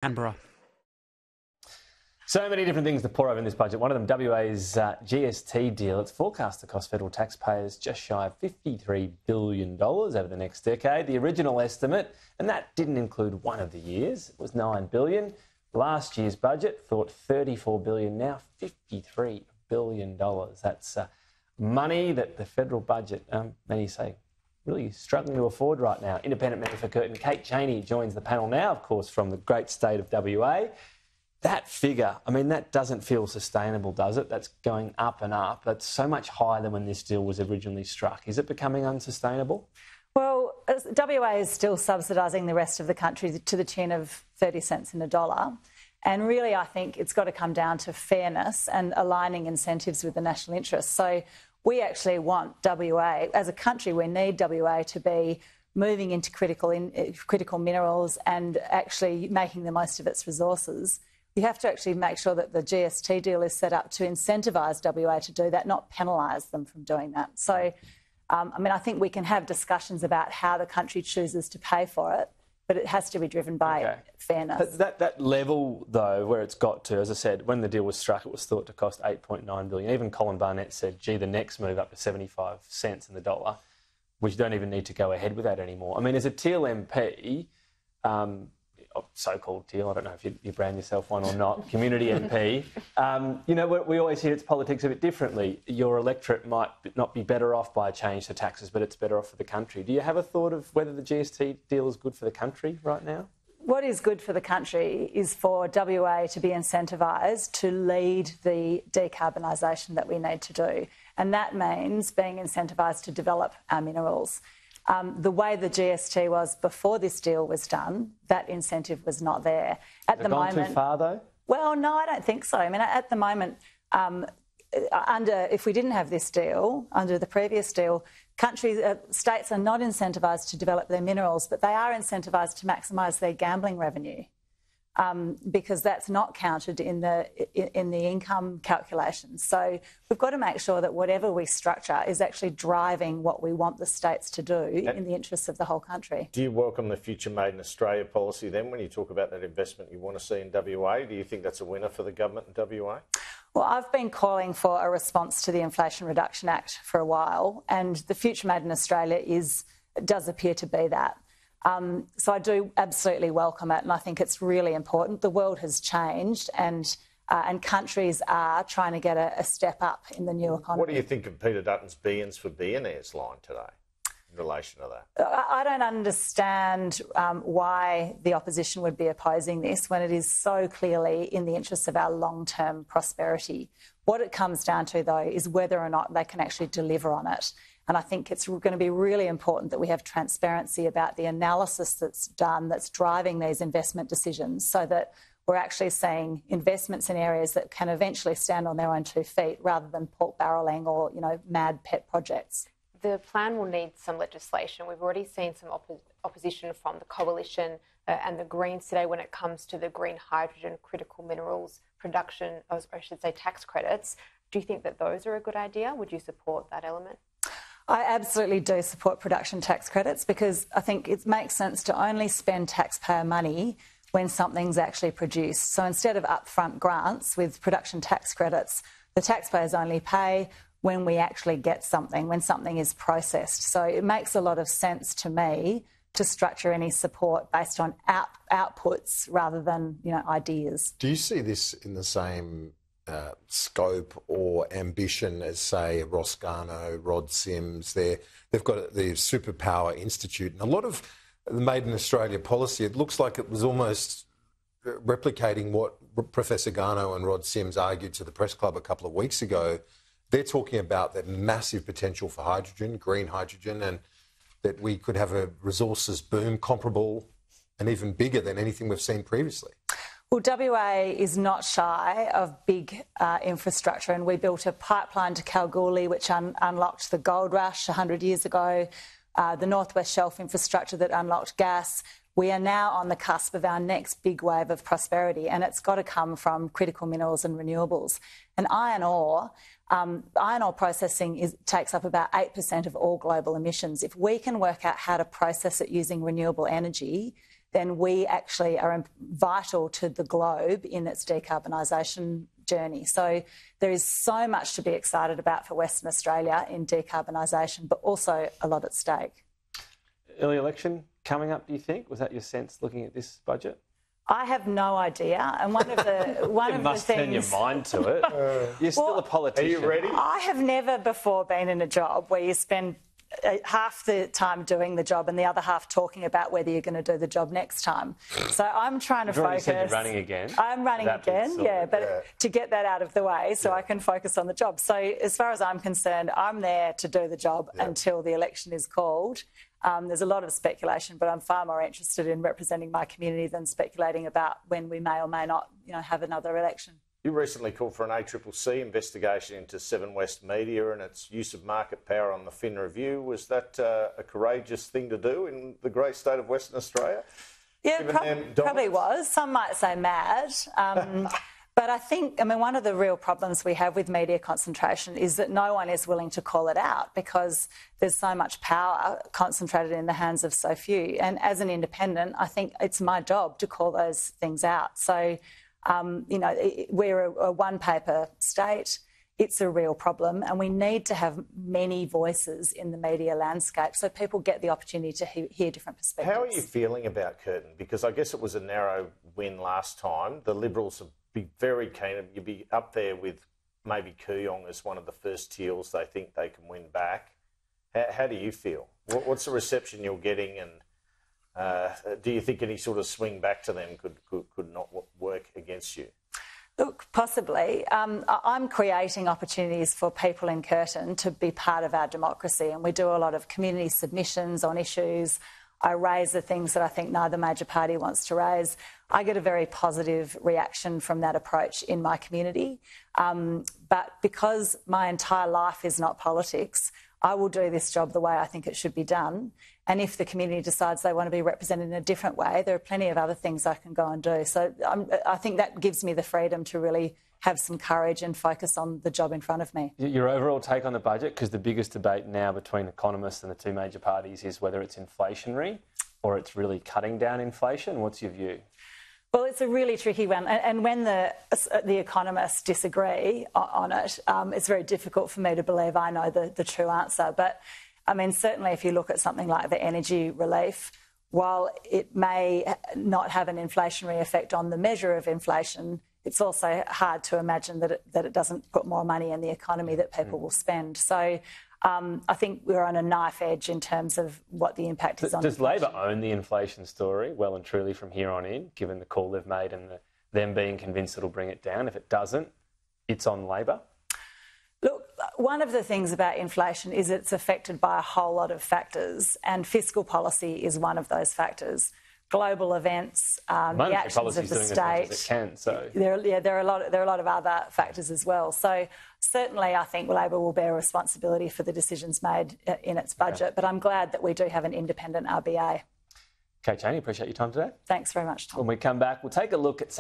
Canberra. So many different things to pour over in this budget. One of them, WA's GST deal. It's forecast to cost federal taxpayers just shy of $53 billion over the next decade. The original estimate, and that didn't include one of the years, it was $9 billion. Last year's budget thought $34 billion, now $53 billion. That's money that the federal budget, many say, really struggling to afford right now. Independent member for Curtin, Kate Chaney, joins the panel now, of course, from the great state of WA. That figure, I mean, that doesn't feel sustainable, does it? That's going up and up. That's so much higher than when this deal was originally struck. Is it becoming unsustainable? Well, WA is still subsidising the rest of the country to the tune of 30 cents in a dollar. And really, I think it's got to come down to fairness and aligning incentives with the national interest. So we actually want WA, as a country, we need WA to be moving into critical minerals and actually making the most of its resources. You have to actually make sure that the GST deal is set up to incentivise WA to do that, not penalise them from doing that. So, I think we can have discussions about how the country chooses to pay for it, but it has to be driven by fairness. That level, though, where it's got to, as I said, when the deal was struck, it was thought to cost $8.9 billion. Even Colin Barnett said, gee, the next move up to 75 cents in the dollar, we don't even need to go ahead with that anymore. I mean, as a Teal MP, so-called Teal, I don't know if you brand yourself one or not, community MP, we always hear its politics a bit differently. Your electorate might not be better off by a change to taxes, but it's better off for the country. Do you have a thought of whether the GST deal is good for the country right now? What is good for the country is for WA to be incentivised to lead the decarbonisation that we need to do. And that means being incentivised to develop our minerals. The way the GST was before this deal was done, that incentive was not there. Has it gone too far, though? Well, no, I don't think so. I mean, at the moment, if we didn't have this deal, under the previous deal, states are not incentivised to develop their minerals, but they are incentivised to maximise their gambling revenue. Because that's not counted in the income calculations. So we've got to make sure that whatever we structure is actually driving what we want the states to do in the interests of the whole country. Do you welcome the Future Made in Australia policy then when you talk about that investment you want to see in WA? Do you think that's a winner for the government in WA? Well, I've been calling for a response to the Inflation Reduction Act for a while, and the Future Made in Australia does appear to be that. So I do absolutely welcome it, and I think it's really important. The world has changed, and countries are trying to get a step up in the new economy. What do you think of Peter Dutton's Billions for Billionaires line today in relation to that? I don't understand why the opposition would be opposing this when it is so clearly in the interests of our long-term prosperity. What it comes down to, though, is whether or not they can actually deliver on it. And I think it's going to be really important that we have transparency about the analysis that's done that's driving these investment decisions so that we're actually seeing investments in areas that can eventually stand on their own 2 feet rather than pork barrelling or, mad pet projects. The plan will need some legislation. We've already seen some opposition from the Coalition and the Greens today when it comes to the green hydrogen, critical minerals production, or I should say tax credits. Do you think that those are a good idea? Would you support that element? I absolutely do support production tax credits because I think it makes sense to only spend taxpayer money when something's actually produced. So instead of upfront grants with production tax credits, the taxpayers only pay when we actually get something, when something is processed. So it makes a lot of sense to me to structure any support based on outputs rather than, ideas. Do you see this in the same scope or ambition as, say, Ross Garnaut, Rod Sims? They've got the Superpower Institute, and a lot of the Made in Australia policy, it looks like it was almost replicating what Professor Garnaut and Rod Sims argued to the Press Club a couple of weeks ago. They're talking about the massive potential for hydrogen, green hydrogen, and that we could have a resources boom comparable and even bigger than anything we've seen previously. Well, WA is not shy of big infrastructure, and we built a pipeline to Kalgoorlie which unlocked the gold rush 100 years ago, the North West Shelf infrastructure that unlocked gas. We are now on the cusp of our next big wave of prosperity, and it's got to come from critical minerals and renewables. And iron ore processing takes up about 8% of all global emissions. If we can work out how to process it using renewable energy, then we actually are vital to the globe in its decarbonisation journey. So there is so much to be excited about for Western Australia in decarbonisation, but also a lot at stake. Early election coming up, do you think? Was that your sense looking at this budget? I have no idea, and one of the things turn your mind to it. You're still a politician. Are you ready? I have never before been in a job where you spend half the time doing the job and the other half talking about whether you're going to do the job next time. So I'm trying to focus. Said you're running again. I'm running again, to get that out of the way so I can focus on the job. So as far as I'm concerned, I'm there to do the job until the election is called. There's a lot of speculation, but I'm far more interested in representing my community than speculating about when we may or may not, have another election. You recently called for an ACCC investigation into Seven West Media and its use of market power on the Fin Review. Was that a courageous thing to do in the great state of Western Australia? Yeah, probably was. Some might say mad. But I think, one of the real problems we have with media concentration is that no one is willing to call it out because there's so much power concentrated in the hands of so few. And as an independent, I think it's my job to call those things out. So, we're a one-paper state. It's a real problem, and we need to have many voices in the media landscape so people get the opportunity to hear different perspectives. How are you feeling about Curtin? Because I guess it was a narrow win last time. The Liberals would be very keen. You'd be up there with maybe Kooyong as one of the first teals they think they can win back. How do you feel? What's the reception you're getting, and do you think any sort of swing back to them could not work against you? Look, possibly. I'm creating opportunities for people in Curtin to be part of our democracy, and we do a lot of community submissions on issues. I raise the things that I think neither major party wants to raise. I get a very positive reaction from that approach in my community. But because my entire life is not politics, I will do this job the way I think it should be done. And if the community decides they want to be represented in a different way, there are plenty of other things I can go and do. So I think that gives me the freedom to really have some courage and focus on the job in front of me. Your overall take on the budget, because the biggest debate now between economists and the two major parties is whether it's inflationary or it's really cutting down inflation. What's your view? Well, it's a really tricky one. And when the economists disagree on it, it's very difficult for me to believe I know the true answer. But, certainly if you look at something like the energy relief, while it may not have an inflationary effect on the measure of inflation, it's also hard to imagine that it doesn't put more money in the economy that people will spend. So I think we're on a knife edge in terms of what the impact is on Does inflation. Labor own the inflation story well and truly from here on in, given the call they've made and them being convinced it'll bring it down? If it doesn't, it's on Labor? Look, one of the things about inflation is it's affected by a whole lot of factors, and fiscal policy is one of those factors. Global events, the actions of the state. There are a lot of other factors as well. So certainly I think Labor will bear responsibility for the decisions made in its budget, but I'm glad that we do have an independent RBA. Okay, Chaney, appreciate your time today. Thanks very much, Tom. When we come back, we'll take a look at some